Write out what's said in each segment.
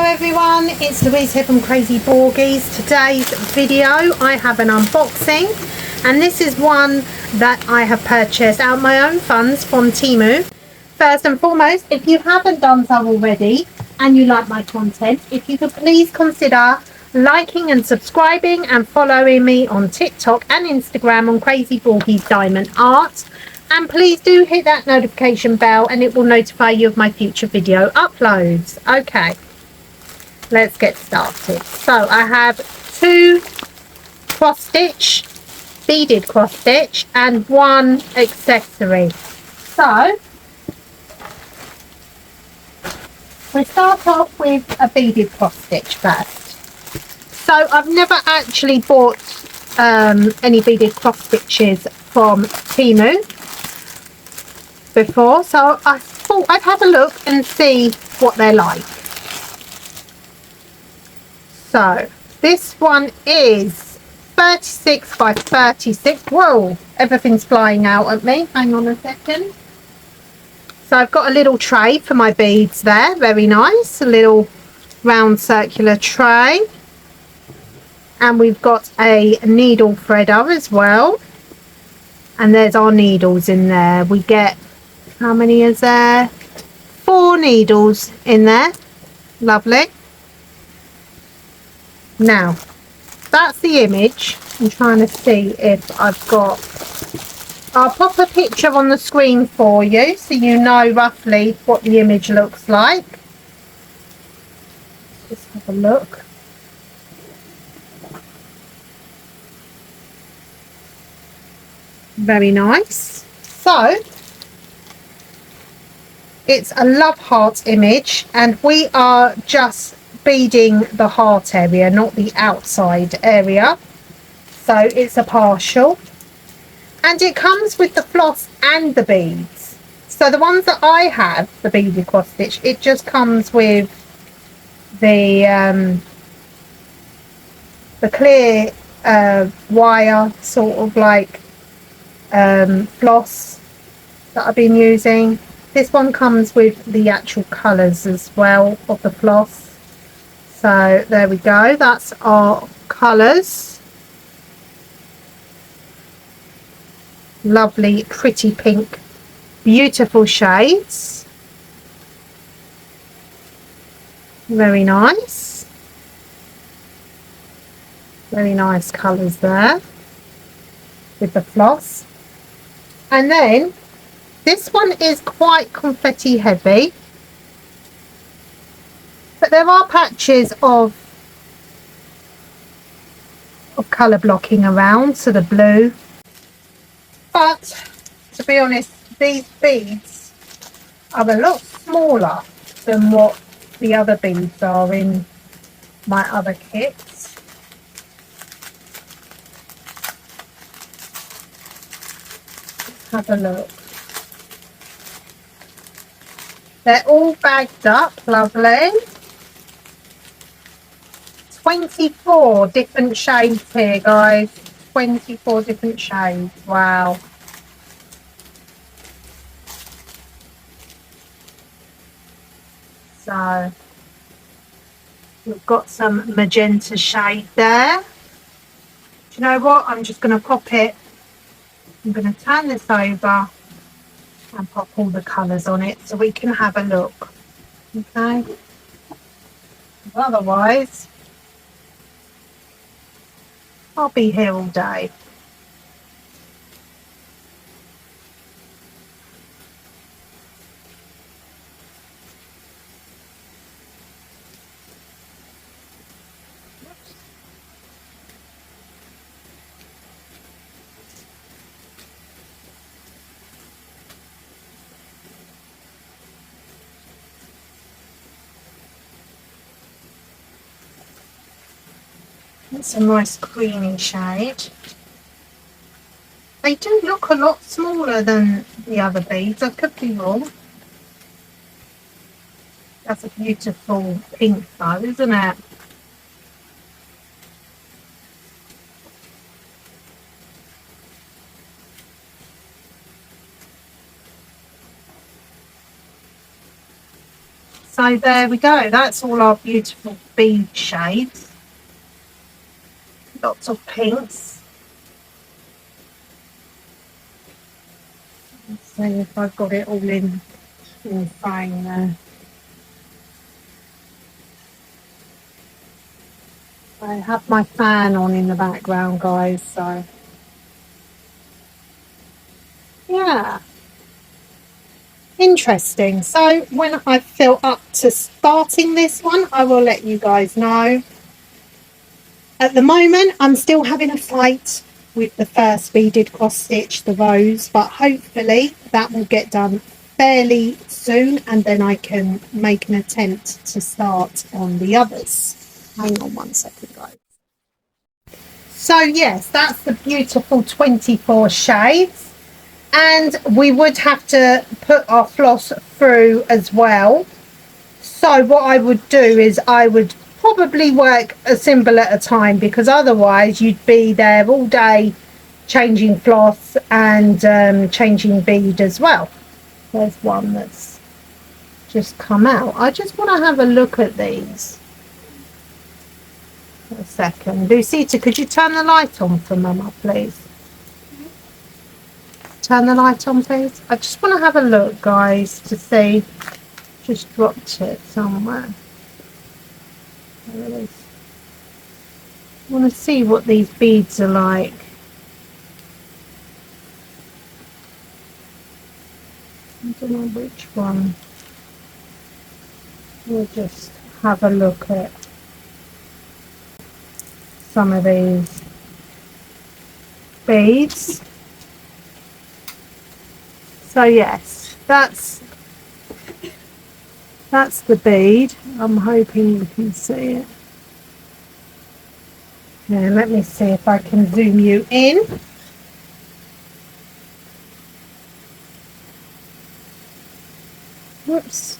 everyone, it's Louise here from Crazy Borgies. Today's video I have an unboxing, and this is one that I have purchased out of my own funds from Temu. First and foremost, if you haven't done so already and you like my content, if you could please consider liking and subscribing and following me on TikTok and Instagram on Crazy Borgies Diamond Art. And please do hit that notification bell and it will notify you of my future video uploads. Okay, let's get started. So I have two cross stitch, beaded cross stitch, and one accessory. So we start off with a beaded cross stitch first. So I've never actually bought any beaded cross stitches from Temu before, so I thought I'd have a look and see what they're like. So this one is 36 by 36. Whoa, everything's flying out at me. Hang on a second. So I've got a little tray for my beads there. Very nice. A little round circular tray. And we've got a needle threader as well. And there's our needles in there. We get, how many is there? 4 needles in there. Lovely. Now, that's the image. I'm trying to see if I've got... I'll pop a picture on the screen for you so you know roughly what the image looks like. Just have a look. Very nice. So it's a love heart image, and we are just beading the heart area, not the outside area. So it's a partial, and it comes with the floss and the beads. So the ones that I have, the beaded cross stitch, it just comes with the clear wire sort of like floss that I've been using. This one comes with the actual colours as well of the floss. So there we go, that's our colours. Lovely pretty pink, beautiful shades. Very nice. Very nice colours there with the floss. And then this one is quite confetti heavy, but there are patches of colour blocking around, so the blue. But to be honest, these beads are a lot smaller than what the other beads are in my other kits. Have a look. They're all bagged up, lovely. 24 different shades here, guys. 24 different shades. Wow. So we've got some magenta shade there. Do you know what? I'm just going to pop it. I'm going to turn this over and pop all the colours on it so we can have a look. Okay. Otherwise, I'll be here all day. It's a nice creamy shade. They do look a lot smaller than the other beads. I could be wrong. That's a beautiful pink though, isn't it? So there we go. That's all our beautiful bead shades. Lots of pinks. Let's see if I've got it all in frame there. I have my fan on in the background, guys, so yeah. Interesting. So when I feel up to starting this one, I will let you guys know. At the moment, I'm still having a fight with the first beaded cross stitch, the rose, but hopefully that will get done fairly soon, and then I can make an attempt to start on the others. Hang on one second, guys. So yes, that's the beautiful 24 shades, and we would have to put our floss through as well. So what I would do is I would probably work a symbol at a time, because otherwise you'd be there all day changing floss and changing bead as well. There's one that's just come out. I just want to have a look at these. A second. Lucita, could you turn the light on for Mama, please? Turn the light on, please. I just want to have a look, guys, to see. Just dropped it somewhere. There it is. I want to see what these beads are like. I don't know which one. We'll just have a look at some of these beads. So yes, that's the bead. I'm hoping you can see it. Now let me see if I can zoom you in. Whoops.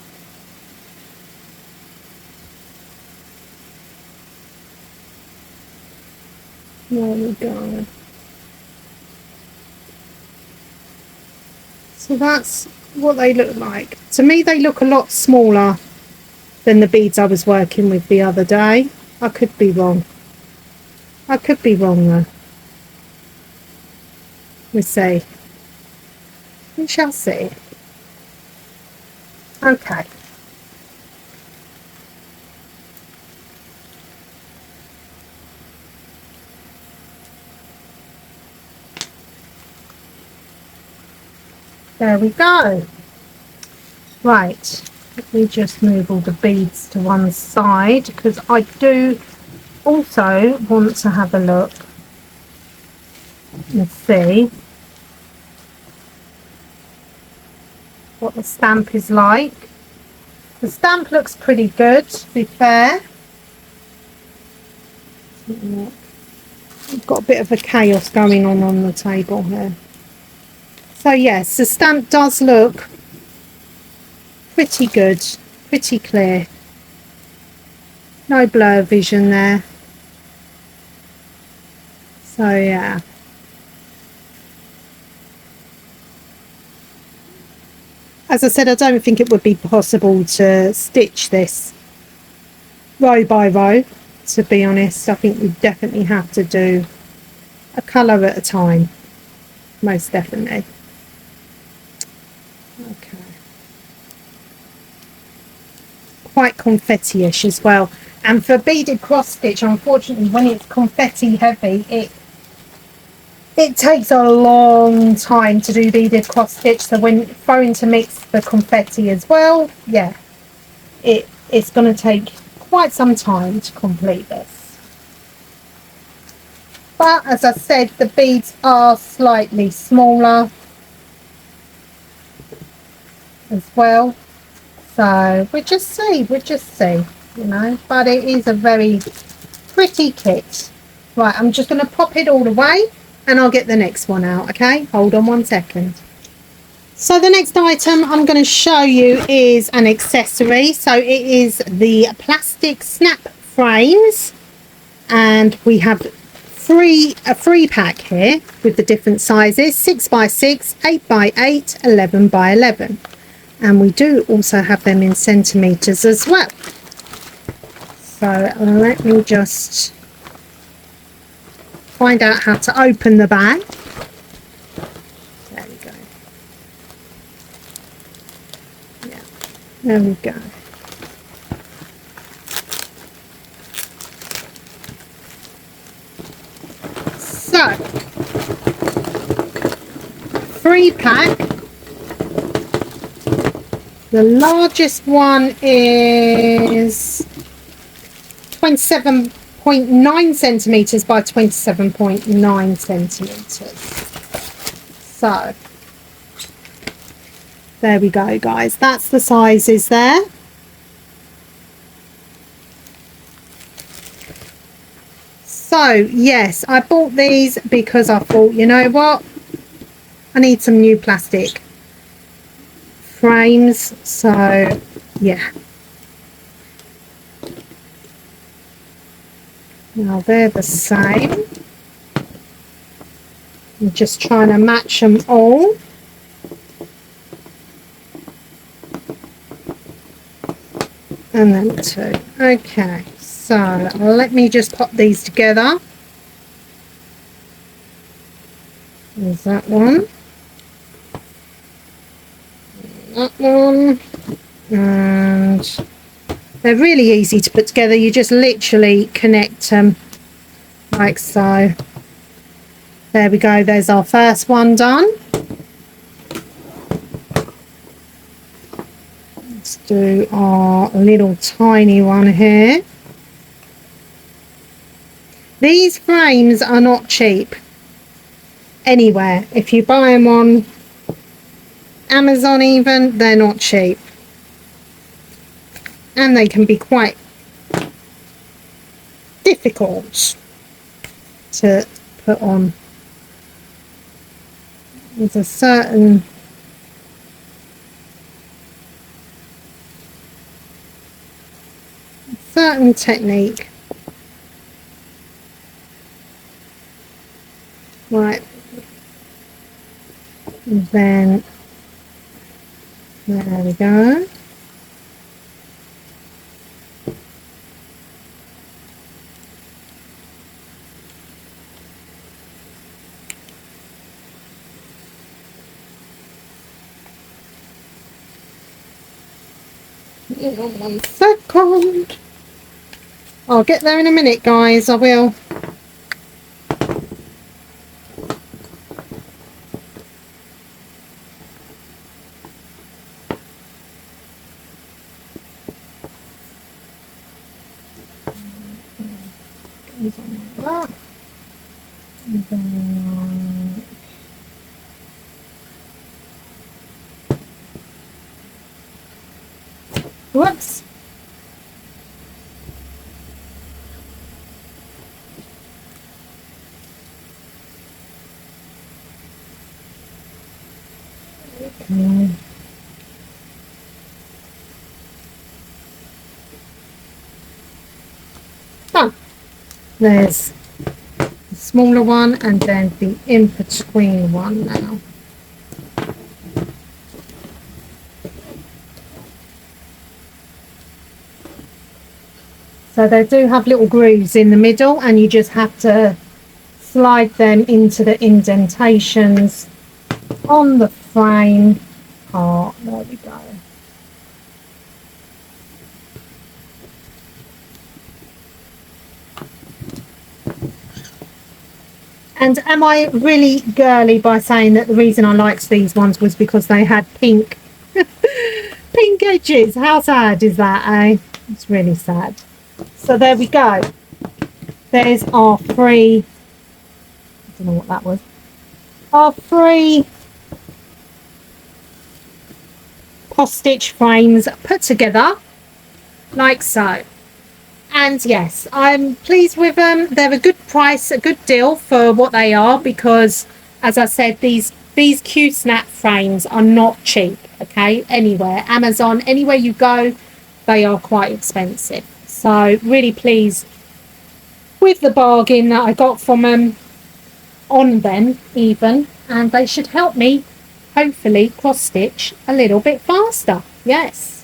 There we go. So that's what they look like. To me, they look a lot smaller than the beads I was working with the other day. I could be wrong. I could be wrong though. We'll see. We shall see. Okay. There we go. Right, let me just move all the beads to one side, because I do also want to have a look and see what the stamp is like. The stamp looks pretty good, to be fair. I've got a bit of a chaos going on the table here. So yes, the stamp does look pretty good, pretty clear. No blur vision there. So yeah. As I said, I don't think it would be possible to stitch this row by row, to be honest. I think we definitely have to do a colour at a time, most definitely. Okay. Quite confetti-ish as well. And for beaded cross stitch, unfortunately, when it's confetti heavy, it takes a long time to do beaded cross stitch. So when throwing to mix the confetti as well, yeah, it's going to take quite some time to complete this. But as I said, the beads are slightly smaller as well. So we'll just see, you know, but it is a very pretty kit. Right, I'm just going to pop it all away and I'll get the next one out, okay? Hold on one second. So the next item I'm going to show you is an accessory. So it is the plastic snap frames, and we have a free pack here with the different sizes: 6x6, 8x8, 11x11. and we do also have them in centimetres as well. So let me just find out how to open the bag. There we go. Yeah, there we go. So, 3-pack. The largest one is 27.9 centimetres by 27.9 centimetres. So, there we go, guys. That's the sizes there. So, yes, I bought these because I thought, you know what? I need some new plastic frames. So, yeah. Now, they're the same. I'm just trying to match them all. And then 2. Okay. So let me just pop these together. There's that one. That one. And they're really easy to put together. You just literally connect them like so. There we go. There's our first one done. Let's do our little tiny one here. These frames are not cheap anywhere. If you buy them on Amazon even, they're not cheap. And they can be quite difficult to put on. There's a certain technique. Right, and then there we go. One second. I'll get there in a minute, guys. I will. That. And then whoops. Okay. Done. There's the smaller one and then the in-between one now. So they do have little grooves in the middle and you just have to slide them into the indentations on the frame part. There we go. And am I really girly by saying that the reason I liked these ones was because they had pink pink edges? How sad is that, eh? It's really sad. So there we go. There's our 3, I don't know what that was, our 3 cross-stitch frames put together like so. And yes, I'm pleased with them. They're a good price, a good deal for what they are, because as I said, these Q-snap frames are not cheap, okay? Anywhere, Amazon, anywhere you go, they are quite expensive. So really pleased with the bargain that I got from them, on them even, and they should help me hopefully cross stitch a little bit faster. Yes.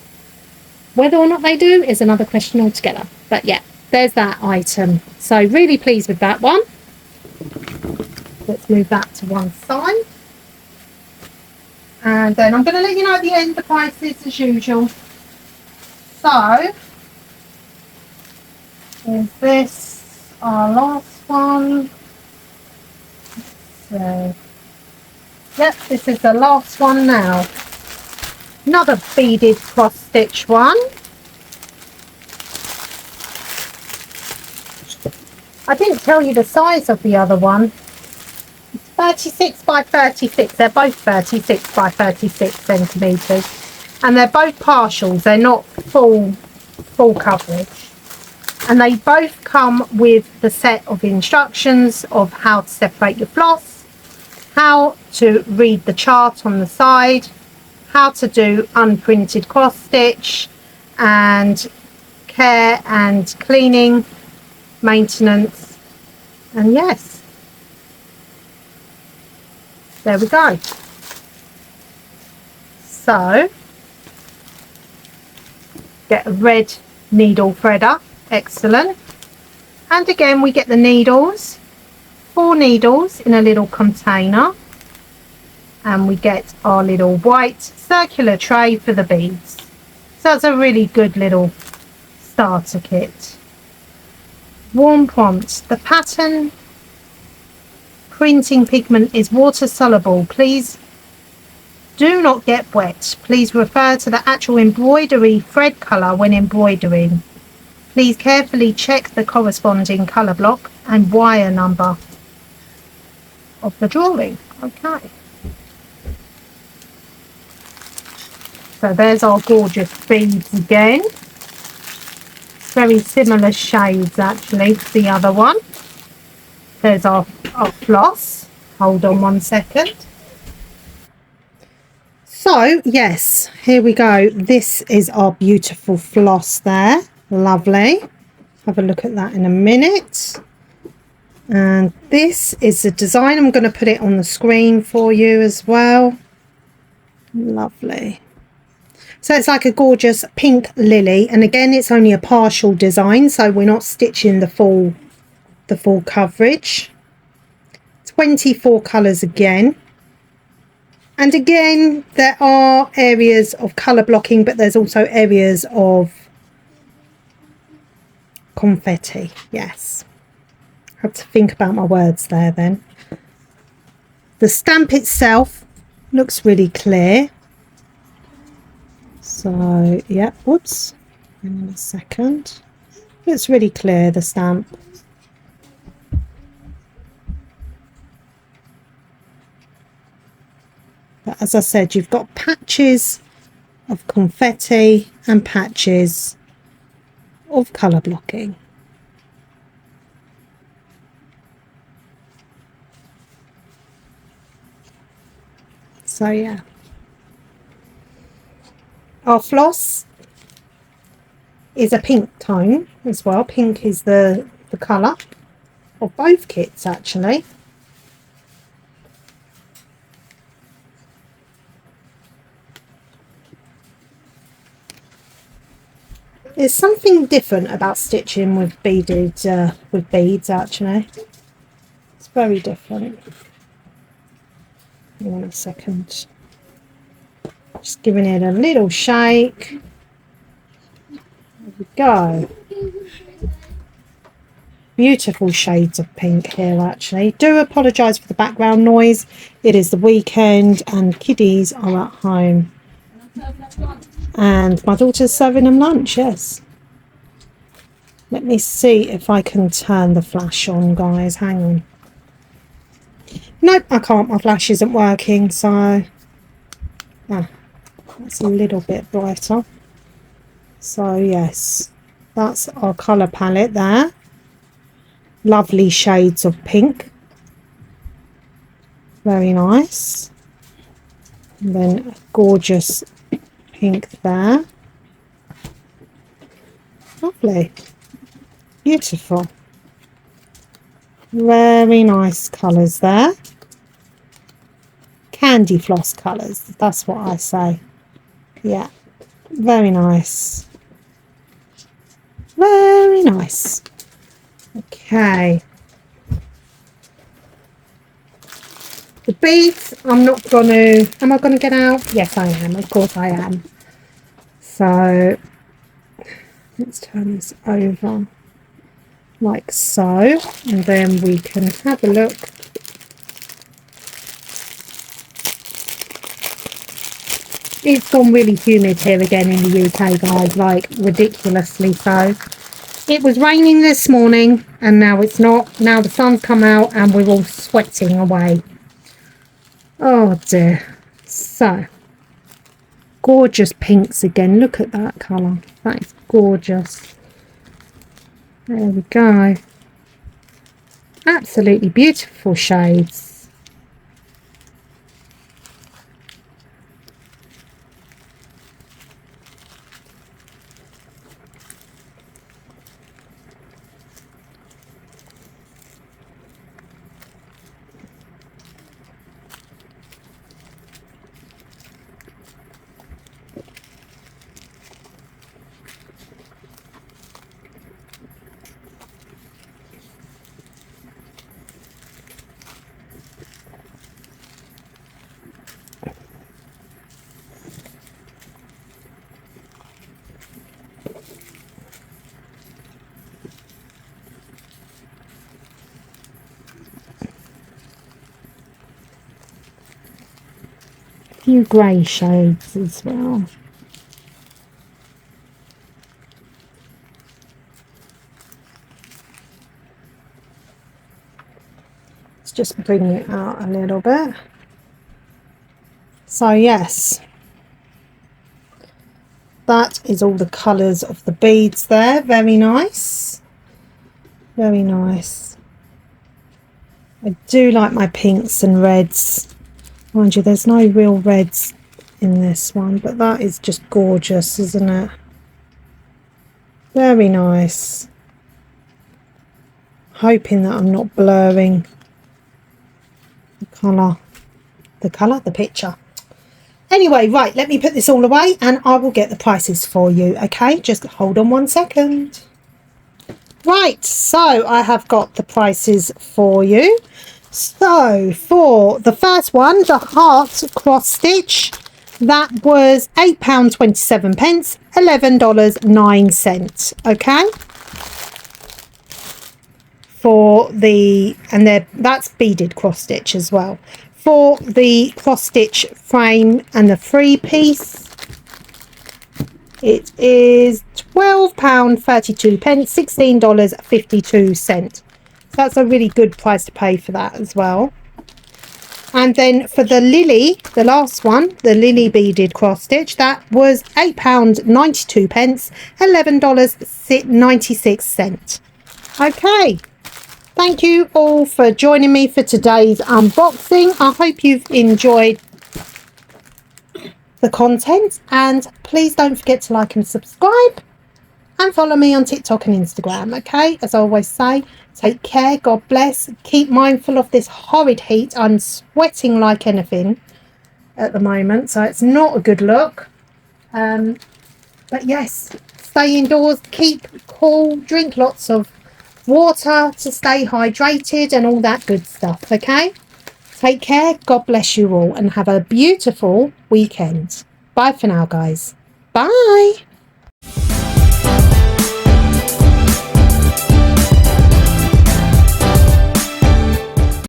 Whether or not they do is another question altogether. But yeah, there's that item. So really pleased with that one. Let's move that to one side. And then I'm going to let you know at the end the prices as usual. So, is this our last one? So, yep, this is the last one now. Another beaded cross stitch one. I didn't tell you the size of the other one. It's 36 by 36. They're both 36 by 36 centimetres. And they're both partials. They're not full coverage. And they both come with the set of instructions of how to separate your floss, how to read the chart on the side, how to do unprinted cross stitch, and care and cleaning, maintenance, and yes, there we go. So get a red needle threader, excellent. And again we get the needles, 4 needles in a little container, and we get our little white circular tray for the beads. So that's a really good little starter kit. Warm prompt: the pattern printing pigment is water soluble. Please do not get wet. Please refer to the actual embroidery thread colour when embroidering. Please carefully check the corresponding colour block and wire number of the drawing. Okay. So there's our gorgeous beads again. Very similar shades actually to the other one. There's our floss. Hold on one second. So yes, here we go. This is our beautiful floss there. Lovely. Have a look at that in a minute. And this is the design. I'm going to put it on the screen for you as well. Lovely. So it's like a gorgeous pink lily, and again it's only a partial design, so we're not stitching the full coverage. 24 colours again. And again, there are areas of colour blocking, but there's also areas of confetti. Yes. I have to think about my words there then. The stamp itself looks really clear. So, yeah, whoops. In a second. Looks really clear, the stamp. But as I said, you've got patches of confetti and patches of colour blocking. So yeah. Our floss is a pink tone as well. Pink is the colour of both kits actually. There's something different about stitching with beaded with beads actually. It's very different. Hang on a second. Just giving it a little shake. There we go. Beautiful shades of pink here actually. Do apologise for the background noise. It is the weekend and kiddies are at home. And my daughter's serving them lunch, yes. Let me see if I can turn the flash on, guys. Hang on. Nope, I can't. My flash isn't working, so... Ah, that's a little bit brighter. So, yes. That's our colour palette there. Lovely shades of pink. Very nice. And then a gorgeous pink there. Lovely. Beautiful. Very nice colours there. candy floss colours. That's what I say. Yeah, very nice. Very nice. Okay. The beads, I'm not going to... Am I going to get out? Yes, I am. Of course I am. So, let's turn this over like so. And then we can have a look. It's gone really humid here again in the UK, guys. Like, ridiculously so. It was raining this morning and now it's not. Now the sun's come out and we're all sweating away. Oh dear. So, gorgeous pinks again. Look at that colour. That is gorgeous. There we go. Absolutely beautiful shades. Few grey shades as well. Let's just bring it out a little bit. So yes, that is all the colours of the beads there. Very nice. Very nice. I do like my pinks and reds. Mind you, there's no real reds in this one, but that is just gorgeous, isn't it? Very nice. Hoping that I'm not blurring the picture. Anyway, right, let me put this all away and I will get the prices for you, okay? Just hold on 1 second. Right, so I have got the prices for you. So for the first one, the heart cross stitch, that was £8.27, $11.09. Okay. For the, and that's beaded cross stitch as well. For the cross stitch frame and the free piece, it is £12.32, $16.52. So that's a really good price to pay for that as well. And then for the Lilly, the last one, the Lilly beaded cross stitch, that was £8.92, $11.96. Okay. Thank you all for joining me for today's unboxing. I hope you've enjoyed the content, and please don't forget to like and subscribe and follow me on TikTok and Instagram. Okay, as I always say, take care, God bless, keep mindful of this horrid heat. I'm sweating like anything at the moment, so it's not a good look. But yes, stay indoors, keep cool, drink lots of water to stay hydrated and all that good stuff. Okay, take care, God bless you all, and have a beautiful weekend. Bye for now, guys. Bye.